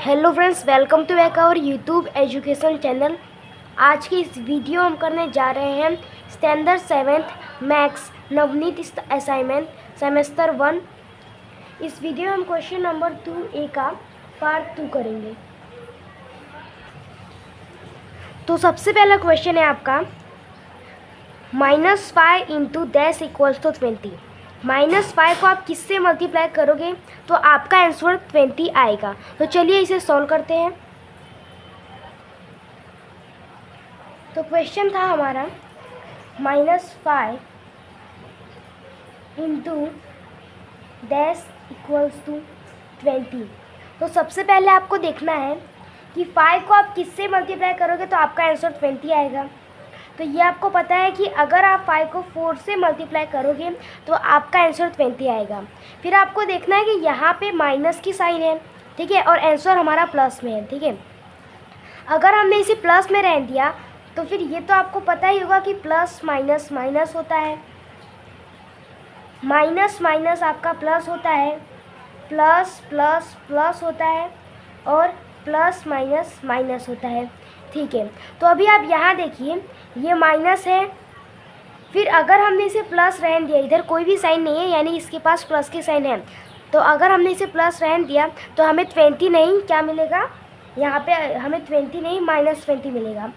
Hello friends, welcome to back our YouTube education channel. आज की इस वीडियो हम करने जा रहे हैं standard 7th maths Navneet assignment semester 1। इस वीडियो में हम क्वेश्चन नंबर 2A का पार्ट 2 करेंगे। तो सबसे पहला क्वेश्चन है आपका -5 इंटू डैश इक्वल्स टू 20। -5 को आप किससे मल्टीप्लाई करोगे तो आपका आंसर 20 आएगा। तो चलिए इसे सॉल्व करते हैं। तो क्वेश्चन था हमारा -5 इंटू डैश इक्वल्स टू 20। तो सबसे पहले आपको देखना है कि 5 को आप किससे मल्टीप्लाई करोगे तो आपका आंसर 20 आएगा। तो ये आपको पता है कि अगर आप 5 को 4 से मल्टीप्लाई करोगे तो आपका आंसर 20 आएगा। फिर आपको देखना है कि यहाँ पे माइनस की साइन है, ठीक है, और आंसर हमारा प्लस में है, ठीक है। अगर हमने इसे प्लस में रहने दिया तो फिर ये तो आपको पता ही होगा कि प्लस माइनस माइनस होता है, माइनस माइनस आपका प्लस होता है, प्लस प्लस प्लस होता है और प्लस माइनस माइनस होता है, ठीक है। तो अभी आप यहाँ देखिए, ये माइनस है, फिर अगर हमने इसे प्लस रहने दिया, इधर कोई भी साइन नहीं है यानी इसके पास प्लस की साइन है, तो अगर हमने इसे प्लस रहने दिया तो हमें 20 नहीं क्या मिलेगा, यहाँ पे हमें 20 नहीं -20 मिलेगा।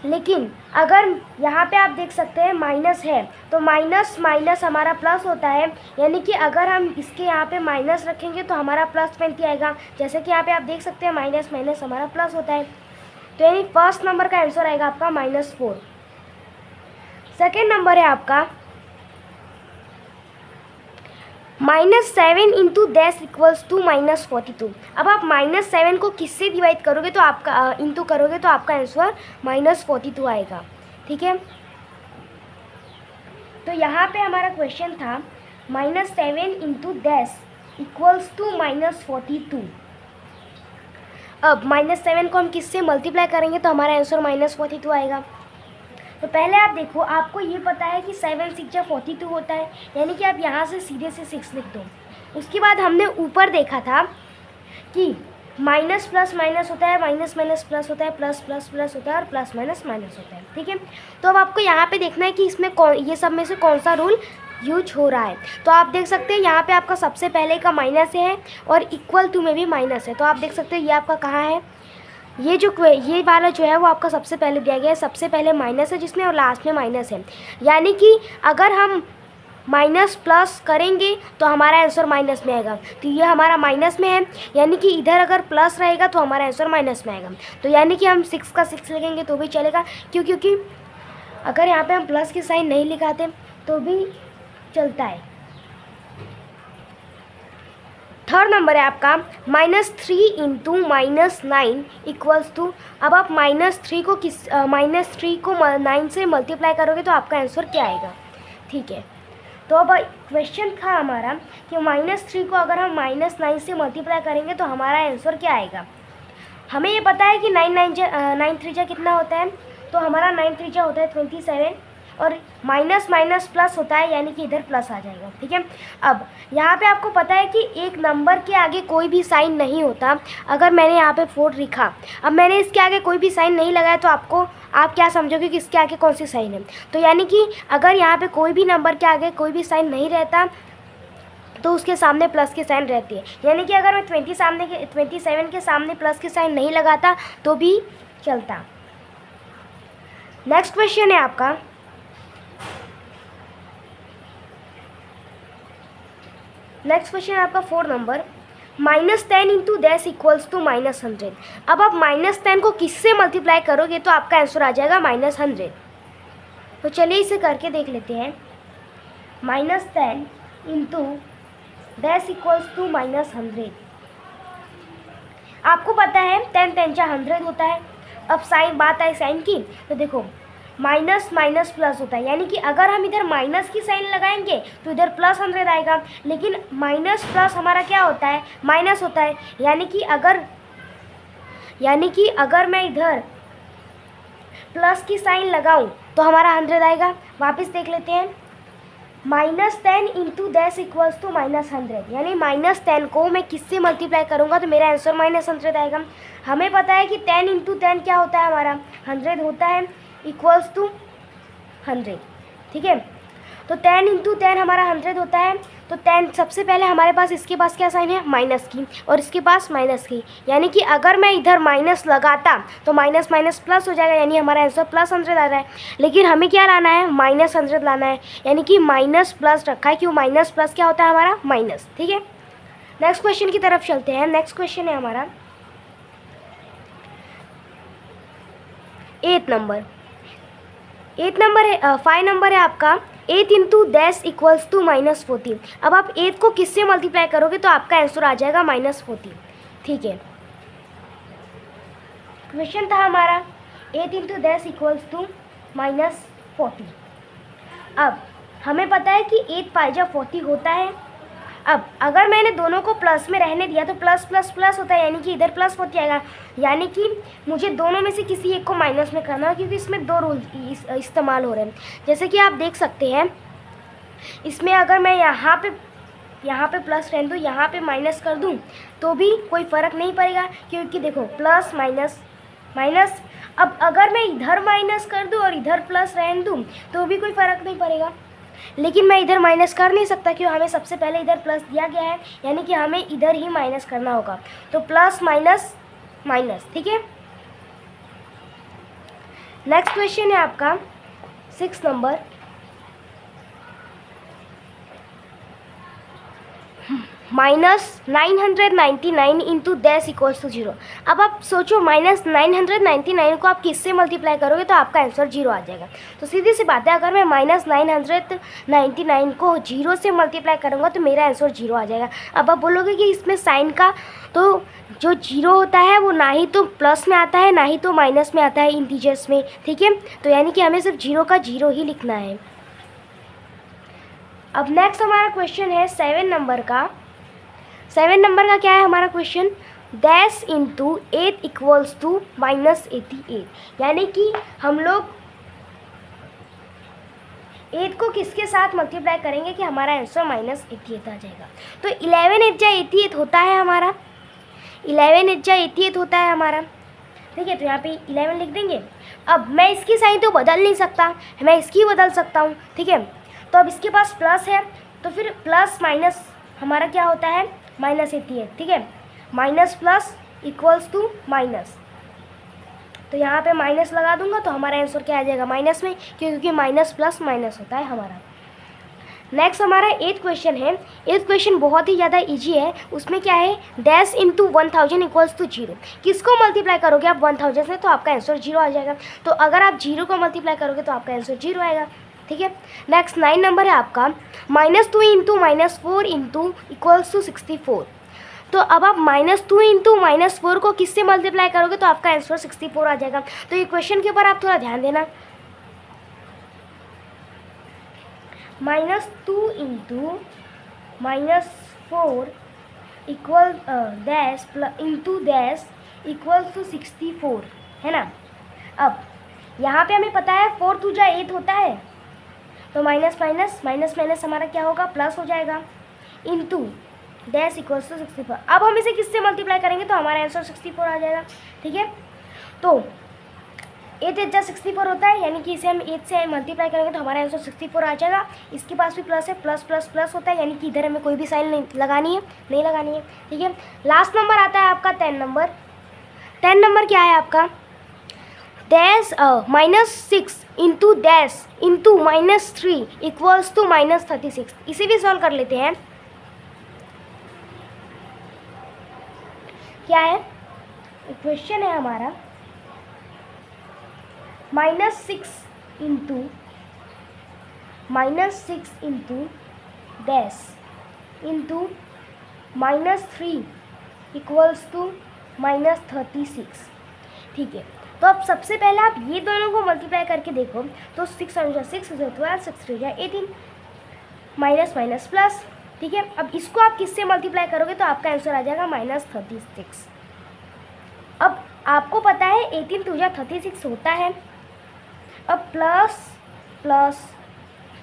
लेकिन अगर यहाँ पे आप देख सकते हैं माइनस है तो माइनस माइनस हमारा प्लस होता है, यानी कि अगर हम इसके यहाँ पे माइनस रखेंगे तो हमारा प्लस 20 आएगा। जैसे कि यहाँ पे आप देख सकते हैं माइनस माइनस हमारा प्लस होता है। तो यानी फर्स्ट नंबर का आंसर आएगा आपका -4। सेकेंड नंबर है आपका -7 इंटू डैश इक्वल्स टू -42। अब आप -7 को किससे डिवाइड करोगे तो आपका इंटू करोगे तो आपका आंसर -42 आएगा, ठीक है। तो यहाँ पे हमारा क्वेश्चन था -7 इंटू डैश इक्वल्स टू -42। अब -7 को हम किससे मल्टीप्लाई करेंगे तो हमारा आंसर -42 आएगा। तो पहले आप देखो, आपको ये पता है कि 7 6 जा 42 होता है, यानी कि आप यहाँ से सीधे से 6 लिख दो। उसके बाद हमने ऊपर देखा था कि माइनस प्लस माइनस होता है, माइनस माइनस प्लस होता है, प्लस प्लस प्लस होता है और प्लस माइनस माइनस होता है, ठीक है। तो अब आपको यहाँ पे देखना है कि इसमें ये सब में से कौन सा रूल यूज हो रहा है। तो आप देख सकते हैं यहाँ पे आपका सबसे पहले का माइनस है और इक्वल टू में भी माइनस है। तो आप देख सकते हैं ये आपका कहाँ है, ये वाला जो है वो आपका सबसे पहले दिया गया है। सबसे पहले माइनस है जिसमें और लास्ट में माइनस है, यानी कि अगर हम माइनस प्लस करेंगे तो हमारा आंसर माइनस में आएगा। तो ये हमारा माइनस में है, यानी कि इधर अगर प्लस रहेगा तो हमारा आंसर माइनस में आएगा। तो यानी कि हम 6 का 6 लिखेंगे तो भी चलेगा, क्योंकि अगर यहाँ पे हम प्लस की साइन नहीं लिखाते तो भी चलता है। थर्ड नंबर है आपका -3 इंटू -9 इक्वल्स टू। अब आप -3 को -9 से मल्टीप्लाई करोगे तो आपका आंसर क्या आएगा, ठीक है। तो अब क्वेश्चन था हमारा कि -3 को अगर हम -9 से मल्टीप्लाई करेंगे तो हमारा आंसर क्या आएगा। हमें ये पता है कि 9 3 जा कितना होता है, तो हमारा 9 3 जा होता है 27 और माइनस माइनस प्लस होता है, यानी कि इधर प्लस आ जाएगा, ठीक है। अब यहाँ पे आपको पता है कि एक नंबर के आगे कोई भी साइन नहीं होता। अगर मैंने यहाँ पे 4 लिखा, अब मैंने इसके आगे कोई भी साइन नहीं लगाया तो आप क्या समझोगे कि इसके आगे कौन सी साइन है। तो यानी कि अगर यहाँ पे कोई भी नंबर के आगे कोई भी साइन नहीं रहता तो उसके सामने प्लस की साइन रहती है, यानी कि अगर मैं 27 के सामने प्लस की साइन नहीं लगाता तो भी चलता। नेक्स्ट क्वेश्चन है आपका -4 number -10 into dash equals to -100। अब आप -10 को किससे मल्टीप्लाई करोगे तो आपका आंसर आ जाएगा -100। तो चलिए इसे करके देख लेते हैं। -10 इंटू डैश इक्वल्स टू -100। आपको पता है 10 10 जा 100 होता है। अब बात आई साइन की, तो देखो माइनस माइनस प्लस होता है, यानी कि अगर हम इधर माइनस की साइन लगाएंगे तो इधर +100 आएगा। लेकिन माइनस प्लस हमारा क्या होता है, माइनस होता है, यानी कि अगर मैं इधर प्लस की साइन लगाऊं तो हमारा 100 आएगा। वापस देख लेते हैं, -10 इंटू 10 इक्वल्स टू -100, यानी -10 को मैं किससे मल्टीप्लाई करूँगा तो मेरा आंसर -100 आएगा। हमें पता है कि 10 इंटू 10 क्या होता है हमारा 100 होता है, इक्वल्स टू 100, ठीक है। तो 10 इंटू 10 हमारा 100 होता है। तो 10 सबसे पहले हमारे पास इसके पास क्या साइन है, माइनस की, और इसके पास माइनस की, यानी कि अगर मैं इधर माइनस लगाता तो माइनस माइनस प्लस हो जाएगा, यानी हमारा आंसर +100 आ रहा है। लेकिन हमें क्या लाना है, -100 लाना है, यानी कि माइनस प्लस रखा है, क्यों, माइनस प्लस क्या होता है हमारा माइनस, ठीक है। नेक्स्ट क्वेश्चन की तरफ चलते हैं। नेक्स्ट क्वेश्चन है हमारा 8 नंबर। 8 नंबर है 5 नंबर है आपका 8 इंटू 10 इक्वल्स टू -14। अब आप 8 को किससे मल्टीप्लाई करोगे तो आपका आंसर आ जाएगा -14, ठीक है। क्वेश्चन था हमारा 8 इंटू 10 इक्वल्स टू -40। अब हमें पता है कि 8 5 जा 40 होता है। अब अगर मैंने दोनों को प्लस में रहने दिया तो प्लस प्लस प्लस होता है, यानी कि इधर +40 आएगा, यानी कि मुझे दोनों में से किसी एक को माइनस में करना है, क्योंकि इसमें दो रूल इस्तेमाल हो रहे हैं। जैसे कि आप देख सकते हैं, इसमें अगर मैं यहाँ पे प्लस रहने दूँ, यहाँ पे माइनस कर दूँ तो भी कोई फ़र्क नहीं पड़ेगा, क्योंकि देखो प्लस माइनस माइनस। अब अगर मैं इधर माइनस कर दूँ और इधर प्लस रहने दूँ तो भी कोई फ़र्क नहीं पड़ेगा, लेकिन मैं इधर माइनस कर नहीं सकता, क्यों, हमें सबसे पहले इधर प्लस दिया गया है, यानी कि हमें इधर ही माइनस करना होगा। तो प्लस माइनस माइनस, ठीक है। नेक्स्ट क्वेश्चन है आपका 6 नंबर। -999 into 10 equals to 0। अब आप सोचो, -999 को आप किससे मल्टीप्लाई करोगे तो आपका आंसर 0 आ जाएगा। तो सीधी सी बात है, अगर मैं -999 को 0 से मल्टीप्लाई करूँगा तो मेरा आंसर 0 आ जाएगा। अब आप बोलोगे कि इसमें साइन का, तो जो 0 होता है वो ना ही तो प्लस में आता है ना ही तो माइनस में आता है इंटीजर्स में, ठीक है। तो यानी कि हमें सिर्फ 0 का 0 ही लिखना है। अब नेक्स्ट हमारा क्वेश्चन है 7 नंबर का। 7 नंबर का क्या है हमारा क्वेश्चन, 10 इंटू 8 इक्वल्स टू -88, यानी कि हम लोग 8 को किसके साथ मल्टीप्लाई करेंगे कि हमारा आंसर -88 आ जाएगा। तो 11 8 जा 88 होता है हमारा, 11 8 जा 88 होता है हमारा, ठीक है। तो यहाँ पे 11 लिख देंगे। अब मैं इसकी साइन तो बदल नहीं सकता, मैं इसकी बदल सकता हूँ, ठीक है। तो अब इसके पास प्लस है, तो फिर प्लस माइनस हमारा क्या होता है -88, ठीक है। Minus plus equals to minus, तो यहाँ पे माइनस लगा दूंगा तो हमारा आंसर क्या आ जाएगा, माइनस में, क्योंकि माइनस प्लस माइनस होता है हमारा। नेक्स्ट हमारा 8th क्वेश्चन है। 8th क्वेश्चन बहुत ही ज़्यादा इजी है। उसमें क्या है, 10 इंटू 1000 इक्वल्स टू 0। किसको मल्टीप्लाई करोगे आप 1000 से तो आपका आंसर 0 आ जाएगा। तो अगर आप 0 को मल्टीप्लाई करोगे तो आपका आंसर 0 आएगा, ठीक है। नेक्स्ट 9 नंबर है आपका, -2 इंटू -4 इंटू इक्वल्स टू 64। तो अब आप -2 इंटू -4 को किससे मल्टीप्लाई करोगे तो आपका आंसर 64 आ जाएगा। तो ये क्वेश्चन के ऊपर आप थोड़ा ध्यान देना। -2 into -4 equal 10 into 10 equals to 64, है ना। अब यहाँ पे हमें पता है 4 2 जा 8 होता है, तो माइनस माइनस माइनस माइनस हमारा क्या होगा, प्लस हो जाएगा, इंटू 10 इक्वल्स टू 64। अब हम इसे किससे मल्टीप्लाई करेंगे तो हमारा आंसर 64 आ जाएगा, ठीक है। तो 8 8 जा 64 होता है, यानी कि इसे हम 8 से मल्टीप्लाई करेंगे तो हमारा आंसर 64 आ जाएगा। इसके पास भी प्लस है, प्लस प्लस प्लस होता है, यानी कि इधर हमें कोई भी साइन नहीं लगानी है, ठीक है। लास्ट नंबर आता है आपका 10 नंबर। 10 नंबर क्या है आपका, -6 इंटू 10 इंटू -3 इक्वल्स टू -36। इसे भी सॉल्व कर लेते हैं। क्या है क्वेश्चन है हमारा, -6 इंटू 10 इंटू -3 इक्वल्स टू -36, ठीक है। तो अब सबसे पहले आप ये दोनों को मल्टीप्लाई करके देखो, तो 6 और 6 12 6 3 18, माइनस माइनस प्लस, ठीक है। अब इसको आप किससे मल्टीप्लाई करोगे तो आपका आंसर आ जाएगा -36। अब आपको पता है 18 2 36 होता है। अब प्लस प्लस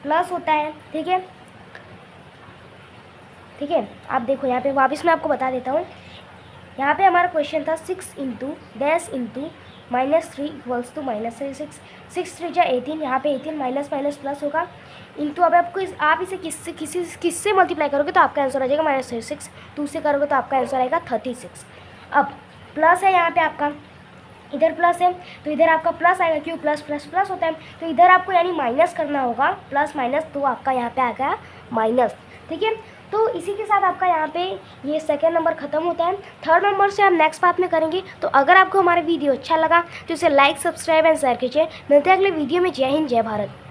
प्लस होता है, ठीक है। ठीक है, आप देखो यहाँ पे वापस मैं आपको बता देता हूँ। यहाँ पे हमारा क्वेश्चन था 6 into dash into -3 equals to -3। 6 3 जा 18, यहाँ पे 18 माइनस माइनस प्लस होगा इंटू। अब आपको आप इसे किससे मल्टीप्लाई करोगे तो आपका आंसर आ जाएगा -36। 2 से करोगे तो आपका आंसर आएगा 36। अब प्लस है यहाँ पे आपका, इधर प्लस है तो इधर आपका प्लस आएगा, क्यों प्लस प्लस प्लस होता है, तो इधर आपको यानी माइनस करना होगा, प्लस माइनस, तो आपका यहाँ पे आ गया माइनस। ठीक है, तो इसी के साथ आपका यहाँ पे ये सेकंड नंबर ख़त्म होता है। थर्ड नंबर से हम नेक्स्ट पार्ट में करेंगे। तो अगर आपको हमारा वीडियो अच्छा लगा तो इसे लाइक, सब्सक्राइब एंड शेयर कीजिए। मिलते हैं अगले वीडियो में। जय हिंद, जय भारत।